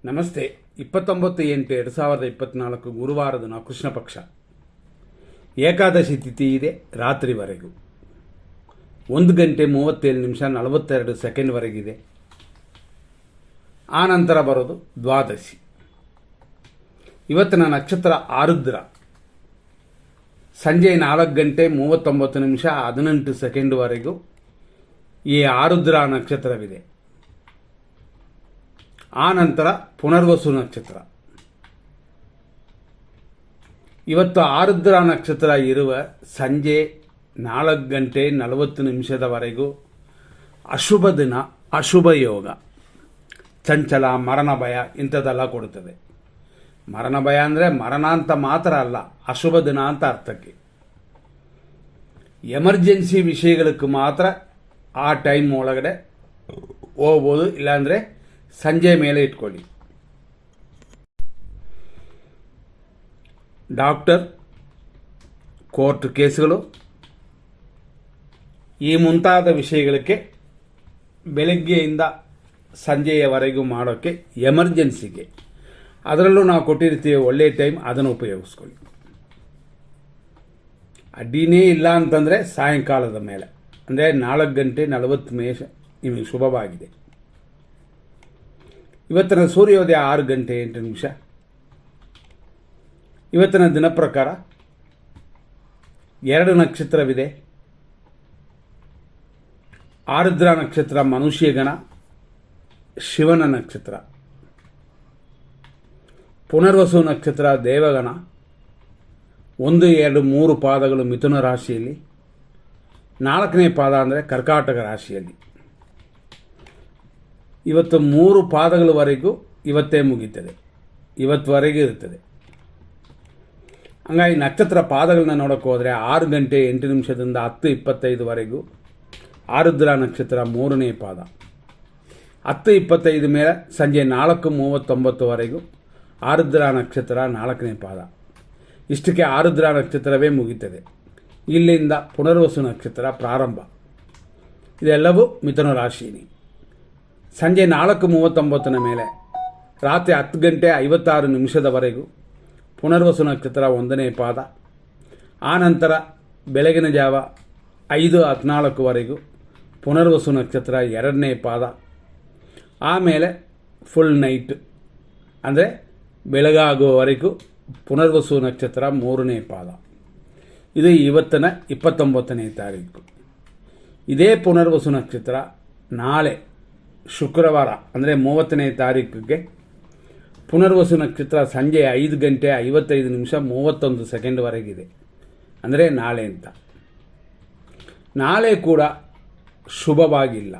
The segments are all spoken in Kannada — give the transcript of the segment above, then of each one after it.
ನಮಸ್ತೆ. 29/8/2024 ಗುರುವಾರದ ದಿನ ಕೃಷ್ಣ ಪಕ್ಷ. ಏಕಾದಶಿ ತಿಥಿ ಇದೆ ರಾತ್ರಿವರೆಗೂ. 1:37:42 ಆ ನಂತರ ಬರೋದು ದ್ವಾದಶಿ. ಇವತ್ತಿನ ನಕ್ಷತ್ರ ಆರುದ್ರ. ಸಂಜೆ 4:39:18 ಈ ಆರುದ್ರ ನಕ್ಷತ್ರವಿದೆ. ಆ ನಂತರ ಪುನರ್ವಸು ನಕ್ಷತ್ರ. ಇವತ್ತು ಆರುದ್ರ ನಕ್ಷತ್ರ ಇರುವ ಸಂಜೆ 4:40 ಅಶುಭ ದಿನ, ಅಶುಭ ಯೋಗ, ಚಂಚಲ, ಮರಣ ಭಯ ಇಂಥದ್ದೆಲ್ಲ ಕೊಡುತ್ತದೆ. ಮರಣ ಭಯ ಅಂದರೆ ಮರಣ ಅಂತ ಮಾತ್ರ ಅಲ್ಲ, ಅಶುಭ ದಿನ ಅಂತ ಅರ್ಥಕ್ಕೆ. ಎಮರ್ಜೆನ್ಸಿ ವಿಷಯಗಳಿಗೆ ಮಾತ್ರ ಆ ಟೈಮ್ ಒಳಗಡೆ ಹೋಗ್ಬೋದು, ಇಲ್ಲಾಂದರೆ ಸಂಜೆ ಮೇಲೆ ಇಟ್ಕೊಳ್ಳಿ. ಡಾಕ್ಟರ್, ಕೋರ್ಟ್ ಕೇಸ್ಗಳು ಈ ಮುಂತಾದ ವಿಷಯಗಳಿಗೆ ಬೆಳಗ್ಗೆಯಿಂದ ಸಂಜೆಯವರೆಗೂ ಮಾಡೋಕ್ಕೆ ಎಮರ್ಜೆನ್ಸಿಗೆ ಅದರಲ್ಲೂ ನಾವು ಕೊಟ್ಟಿರ್ತೀವಿ ಒಳ್ಳೆಯ ಟೈಮ್, ಅದನ್ನು ಉಪಯೋಗಿಸ್ಕೊಳ್ಳಿ. ಅಡ್ಡಿನೇ ಇಲ್ಲ ಅಂತಂದರೆ ಸಾಯಂಕಾಲದ ಮೇಲೆ ಅಂದರೆ 4:40 ನಿಮಗೆ ಶುಭವಾಗಿದೆ. ಇವತ್ತಿನ ಸೂರ್ಯೋದಯ 6:08. ಇವತ್ತಿನ ದಿನ ಪ್ರಕಾರ 2 ನಕ್ಷತ್ರವಿದೆ. ಆರುದ್ರ ನಕ್ಷತ್ರ ಮನುಷ್ಯಗಣ, ಶಿವನ ನಕ್ಷತ್ರ. ಪುನರ್ವಸು ನಕ್ಷತ್ರ ದೇವಗಣ. 1, 2, 3 ಪಾದಗಳು ಮಿಥುನ ರಾಶಿಯಲ್ಲಿ, 4ನೇ ಪಾದ ಅಂದರೆ ಕರ್ಕಾಟಕ ರಾಶಿಯಲ್ಲಿ. ಇವತ್ತು 3 ಪಾದಗಳವರೆಗೂ ಇವತ್ತೇ ಮುಗೀತದೆ, ಇವತ್ತುವರೆಗೂ ಇರ್ತದೆ. ಹಂಗಾಗಿ ನಕ್ಷತ್ರ ಪಾದಗಳನ್ನ ನೋಡೋಕೆ ಹೋದರೆ 6:08 10:25 ಆರುದ್ರ ನಕ್ಷತ್ರ 3ನೇ ಪಾದ. 10:25 ಮೇಲೆ ಸಂಜೆ 4:39 ಆರುದ್ರ ನಕ್ಷತ್ರ 4ನೇ ಪಾದ. ಇಷ್ಟಕ್ಕೆ ಆರುದ್ರ ನಕ್ಷತ್ರವೇ ಮುಗೀತದೆ. ಇಲ್ಲಿಂದ ಪುನರ್ವಸು ನಕ್ಷತ್ರ ಪ್ರಾರಂಭ. ಇದೆಲ್ಲವೂ ಮಿಥುನ ರಾಶಿನಿ. ಸಂಜೆ 4:39 ಮೇಲೆ ರಾತ್ರಿ 10:56 ಪುನರ್ವಸು ನಕ್ಷತ್ರ 1ನೇ ಪಾದ. ಆ ನಂತರ ಬೆಳಗಿನ ಜಾವ 5:14 ಪುನರ್ವಸು ನಕ್ಷತ್ರ 2ನೇ ಪಾದ. ಆಮೇಲೆ ಫುಲ್ ನೈಟ್ ಅಂದರೆ ಬೆಳಗಾಗುವವರೆಗೂ ಪುನರ್ವಸು ನಕ್ಷತ್ರ 3ನೇ ಪಾದ. ಇದು ಇವತ್ತಿನ 29ನೇ ತಾರೀಕು. ಇದೇ ಪುನರ್ವಸು ನಕ್ಷತ್ರ ನಾಳೆ ಶುಕ್ರವಾರ ಅಂದರೆ 30ನೇ ತಾರೀಕಿಗೆ ಪುನರ್ವಸು ನಕ್ಷತ್ರ ಸಂಜೆ 5:55:31 ಅಂದರೆ ನಾಳೆ ಅಂತ. ನಾಳೆ ಕೂಡ ಶುಭವಾಗಿಲ್ಲ.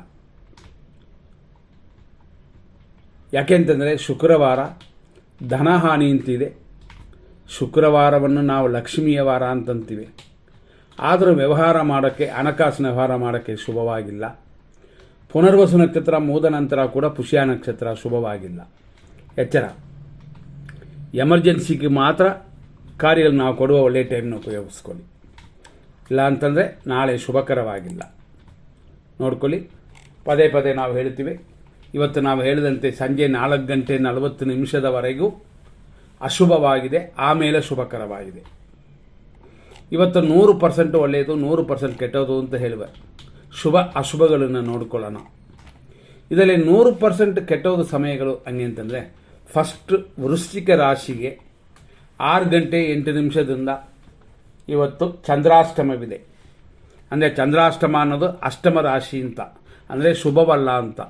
ಯಾಕೆಂತಂದರೆ ಶುಕ್ರವಾರ ಧನಹಾನಿ ಅಂತಿದೆ. ಶುಕ್ರವಾರವನ್ನು ನಾವು ಲಕ್ಷ್ಮಿಯ ವಾರ ಅಂತಂತೀವಿ. ಆದರೂ ವ್ಯವಹಾರ ಮಾಡೋಕ್ಕೆ, ಹಣಕಾಸಿನ ವ್ಯವಹಾರ ಮಾಡೋಕ್ಕೆ ಶುಭವಾಗಿಲ್ಲ. ಪುನರ್ವಸು ನಕ್ಷತ್ರ ಮುಗಿದ ನಂತರ ಕೂಡ ಪುಷ್ಯ ನಕ್ಷತ್ರ ಶುಭವಾಗಿಲ್ಲ. ಎಚ್ಚರ. ಎಮರ್ಜೆನ್ಸಿಗೆ ಮಾತ್ರ ಕಾರ್ಯಗಳು ನಾವು ಕೊಡುವ ಒಳ್ಳೆಯ ಟೈಮ್ನ ಉಪಯೋಗಿಸ್ಕೊಳ್ಳಿ. ಇಲ್ಲ ಅಂತಂದರೆ ನಾಳೆ ಶುಭಕರವಾಗಿಲ್ಲ. ನೋಡ್ಕೊಳ್ಳಿ. ಪದೇ ಪದೇ ನಾವು ಹೇಳ್ತೀವಿ. ಇವತ್ತು ನಾವು ಹೇಳಿದಂತೆ ಸಂಜೆ 4:40 ಅಶುಭವಾಗಿದೆ, ಆಮೇಲೆ ಶುಭಕರವಾಗಿದೆ. ಇವತ್ತು 100% ಒಳ್ಳೆಯದು, 100% ಕೆಟ್ಟದು ಅಂತ ಹೇಳುವೆ. ಶುಭ ಅಶುಭಗಳನ್ನು ನೋಡ್ಕೊಳ್ಳೋಣ. ಇದರಲ್ಲಿ 100% ಕೆಟ್ಟೋದ ಸಮಯಗಳು ಹಂಗೆ ಅಂತಂದರೆ, ಫಸ್ಟ್ ವೃಶ್ಚಿಕ ರಾಶಿಗೆ 6:08 ಇವತ್ತು ಚಂದ್ರಾಷ್ಟಮವಿದೆ. ಅಂದರೆ ಚಂದ್ರಾಷ್ಟಮ ಅನ್ನೋದು ಅಷ್ಟಮ ರಾಶಿ ಅಂತ, ಅಂದರೆ ಶುಭವಲ್ಲ ಅಂತ.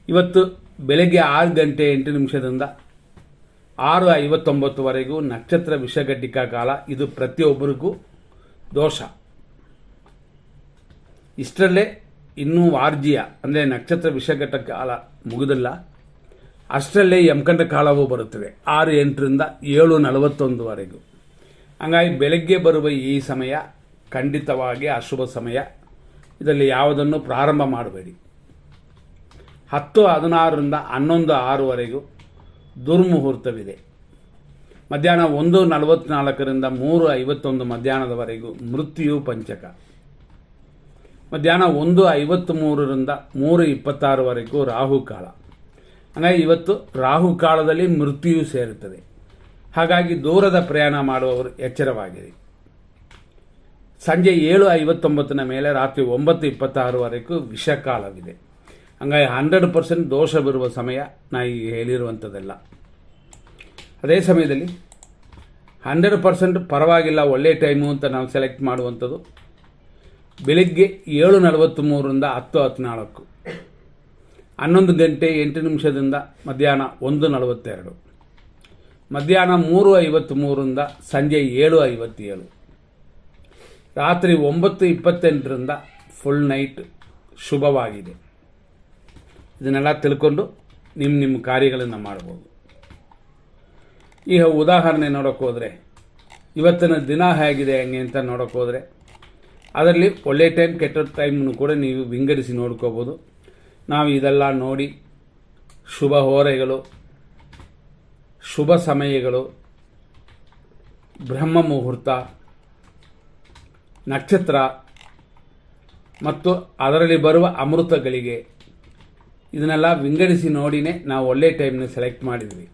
ಇವತ್ತು ಬೆಳಗ್ಗೆ 6:08 6:59 ನಕ್ಷತ್ರ ವಿಷಘಟಿಕಾ ಕಾಲ. ಇದು ಪ್ರತಿಯೊಬ್ಬರಿಗೂ ದೋಷ. ಇಷ್ಟರಲ್ಲೇ ಇನ್ನೂ ವಾರ್ಜಿಯ ಅಂದರೆ ನಕ್ಷತ್ರ ವಿಷಘಟ ಕಾಲ ಮುಗಿದಿಲ್ಲ. ಅಷ್ಟರಲ್ಲೇ ಯಮಕಂಡ ಕಾಲವೂ ಬರುತ್ತದೆ 6:08 7:41. ಹಂಗಾಗಿ ಬೆಳಗ್ಗೆ ಬರುವ ಈ ಸಮಯ ಖಂಡಿತವಾಗಿ ಅಶುಭ ಸಮಯ. ಇದರಲ್ಲಿ ಯಾವುದನ್ನು ಪ್ರಾರಂಭ ಮಾಡಬೇಡಿ. 10:16 11:06 ದುರ್ಮುಹೂರ್ತವಿದೆ. ಮಧ್ಯಾಹ್ನ 1:44 3:51 ಮಧ್ಯಾಹ್ನದವರೆಗೂ ಮೃತ್ಯು ಪಂಚಕ. ಮಧ್ಯಾಹ್ನ 1:53 3:26 ರಾಹುಕಾಲ. ಹಾಗಾಗಿ ಇವತ್ತು ರಾಹುಕಾಲದಲ್ಲಿ ಮೃತ್ಯುವು ಸೇರುತ್ತದೆ. ಹಾಗಾಗಿ ದೂರದ ಪ್ರಯಾಣ ಮಾಡುವವರು ಎಚ್ಚರವಾಗಿರಿ. ಸಂಜೆ 7:59 ಮೇಲೆ ರಾತ್ರಿ 9:26ವರೆಗೂ ವಿಷಕಾಲವಿದೆ. ಹಂಗಾಗಿ 100% ದೋಷವಿರುವ ಸಮಯ ನಾ ಈಗ ಹೇಳಿರುವಂಥದ್ದೆಲ್ಲ. ಅದೇ ಸಮಯದಲ್ಲಿ 100% ಪರವಾಗಿಲ್ಲ ಒಳ್ಳೆಯ ಟೈಮು ಅಂತ ನಾವು ಸೆಲೆಕ್ಟ್ ಮಾಡುವಂಥದ್ದು ಬೆಳಿಗ್ಗೆ 7:43ರಿಂದ 10:14, 11 ಗಂಟೆ 8 ನಿಮಿಷದಿಂದ ಮಧ್ಯಾಹ್ನ 1:42, ಮಧ್ಯಾಹ್ನ 3:53ರಿಂದ ಸಂಜೆ 7:57, ರಾತ್ರಿ 9:28ರಿಂದ ಫುಲ್ ನೈಟ್ ಶುಭವಾಗಿದೆ. ಇದನ್ನೆಲ್ಲ ತಿಳ್ಕೊಂಡು ನಿಮ್ಮ ಕಾರ್ಯಗಳನ್ನು ಮಾಡ್ಬೋದು. ಈಗ ಉದಾಹರಣೆ ನೋಡೋಕೆ ಹೋದರೆ ಇವತ್ತಿನ ದಿನ ಹೇಗಿದೆ ಹೆಂಗೆ ಅಂತ ನೋಡೋಕೆ ಹೋದರೆ ಅದರಲ್ಲಿ ಒಳ್ಳೆಯ ಟೈಮ್ ಕೆಟ್ಟ ಟೈಮನ್ನು ಕೂಡ ನೀವು ವಿಂಗಡಿಸಿ ನೋಡ್ಕೋಬೋದು. ನಾವು ಇದೆಲ್ಲ ನೋಡಿ ಶುಭ ಹೋರೆಗಳು, ಶುಭ ಸಮಯಗಳು, ಬ್ರಹ್ಮ ಮುಹೂರ್ತ, ನಕ್ಷತ್ರ ಮತ್ತು ಅದರಲ್ಲಿ ಬರುವ ಅಮೃತಗಳಿಗೆ ಇದನ್ನೆಲ್ಲ ವಿಂಗಡಿಸಿ ನೋಡಿನೇ ನಾವು ಒಳ್ಳೆಯ ಟೈಮ್ನ ಸೆಲೆಕ್ಟ್ ಮಾಡಿದ್ವಿ.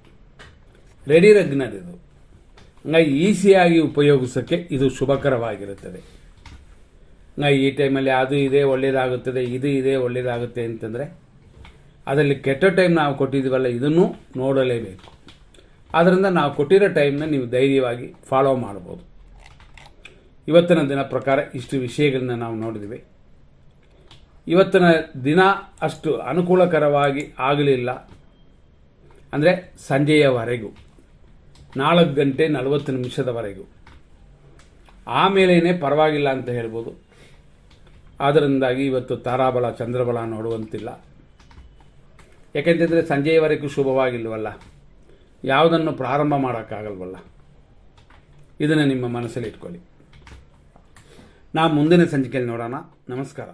ರೆಡಿ ರಗ್ನರ್ ಇದು. ಹಂಗಾಗಿ ಈಸಿಯಾಗಿ ಉಪಯೋಗಿಸೋಕ್ಕೆ ಇದು ಶುಭಕರವಾಗಿರುತ್ತದೆ. ಹಂಗಾಗಿ ಈ ಟೈಮಲ್ಲಿ ಅದು ಇದೆ ಒಳ್ಳೆಯದಾಗುತ್ತದೆ, ಇದು ಇದೆ ಒಳ್ಳೆಯದಾಗುತ್ತೆ ಅಂತಂದರೆ ಅದರಲ್ಲಿ ಕೆಟ್ಟ ಟೈಮ್ ನಾವು ಕೊಟ್ಟಿದ್ದೀವಲ್ಲ ಇದನ್ನು ನೋಡಲೇಬೇಕು. ಆದ್ದರಿಂದ ನಾವು ಕೊಟ್ಟಿರೋ ಟೈಮ್ನ ನೀವು ಧೈರ್ಯವಾಗಿ ಫಾಲೋ ಮಾಡ್ಬೋದು. ಇವತ್ತಿನ ದಿನ ಪ್ರಕಾರ ಇಷ್ಟು ವಿಷಯಗಳನ್ನ ನಾವು ನೋಡಿದ್ವಿ. ಇವತ್ತಿನ ದಿನ ಅಷ್ಟು ಅನುಕೂಲಕರವಾಗಿ ಆಗಲಿಲ್ಲ ಅಂದರೆ ಸಂಜೆಯವರೆಗೂ 4 ಗಂಟೆ 40 ನಿಮಿಷದವರೆಗೂ, ಆಮೇಲೇ ಪರವಾಗಿಲ್ಲ ಅಂತ ಹೇಳ್ಬೋದು. ಆದ್ದರಿಂದಾಗಿ ಇವತ್ತು ತಾರಾಬಲ ಚಂದ್ರಬಲ ನೋಡುವಂತಿಲ್ಲ. ಯಾಕೆಂತಂದರೆ ಸಂಜೆಯವರೆಗೂ ಶುಭವಾಗಿಲ್ವಲ್ಲ, ಯಾವುದನ್ನು ಪ್ರಾರಂಭ ಮಾಡೋಕ್ಕಾಗಲ್ವಲ್ಲ. ಇದನ್ನು ನಿಮ್ಮ ಮನಸ್ಸಲ್ಲಿ ಇಟ್ಕೊಳ್ಳಿ. ನಾವು ಮುಂದಿನ ಸಂಚಿಕೆಯಲ್ಲಿ ನೋಡೋಣ. ನಮಸ್ಕಾರ.